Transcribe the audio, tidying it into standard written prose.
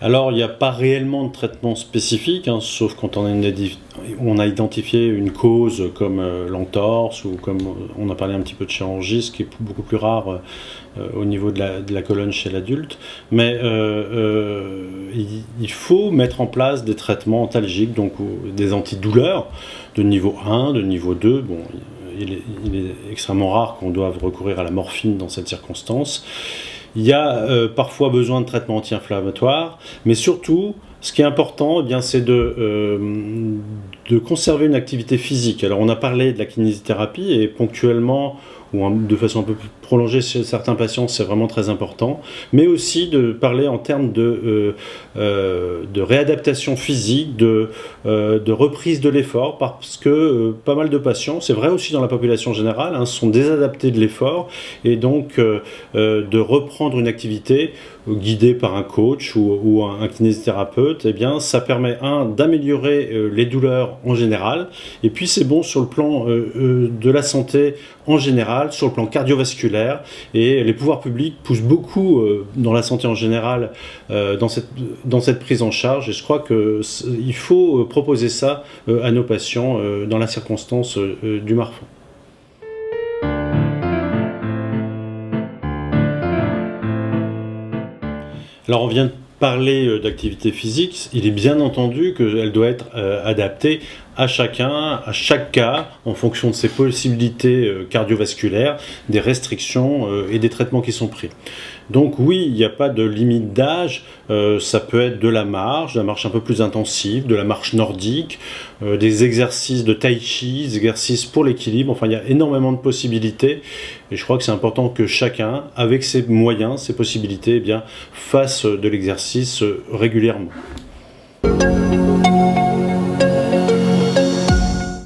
Alors, il n'y a pas réellement de traitement spécifique, hein, sauf quand on a identifié une cause comme l'entorse ou comme on a parlé un petit peu de chirurgie, ce qui est beaucoup plus rare au niveau de la colonne chez l'adulte. Mais il faut mettre en place des traitements antalgiques, donc des antidouleurs de niveau 1, de niveau 2. Bon, il est extrêmement rare qu'on doive recourir à la morphine dans cette circonstance. Il y a parfois besoin de traitements anti-inflammatoires, mais surtout, ce qui est important, eh bien, c'est de conserver une activité physique. Alors, on a parlé de la kinésithérapie et ponctuellement, ou de façon un peu plus prolongée chez certains patients, c'est vraiment très important, mais aussi de parler en termes de réadaptation physique, de reprise de l'effort, parce que pas mal de patients, c'est vrai aussi dans la population générale, hein, sont désadaptés de l'effort, et donc de reprendre une activité guidée par un coach ou un kinésithérapeute, eh bien, ça permet, d'améliorer les douleurs en général, et puis c'est bon sur le plan de la santé en général, sur le plan cardiovasculaire, et les pouvoirs publics poussent beaucoup dans la santé en général dans cette prise en charge, et je crois qu'il faut proposer ça à nos patients dans la circonstance du Marfan. Alors on vient de parler d'activité physique, il est bien entendu qu'elle doit être adaptée à chacun, à chaque cas, en fonction de ses possibilités cardiovasculaires, des restrictions et des traitements qui sont pris. Donc oui, il n'y a pas de limite d'âge, ça peut être de la marche un peu plus intensive, de la marche nordique, des exercices de tai chi, des exercices pour l'équilibre, enfin il y a énormément de possibilités, et je crois que c'est important que chacun, avec ses moyens, ses possibilités, eh bien, fasse de l'exercice régulièrement.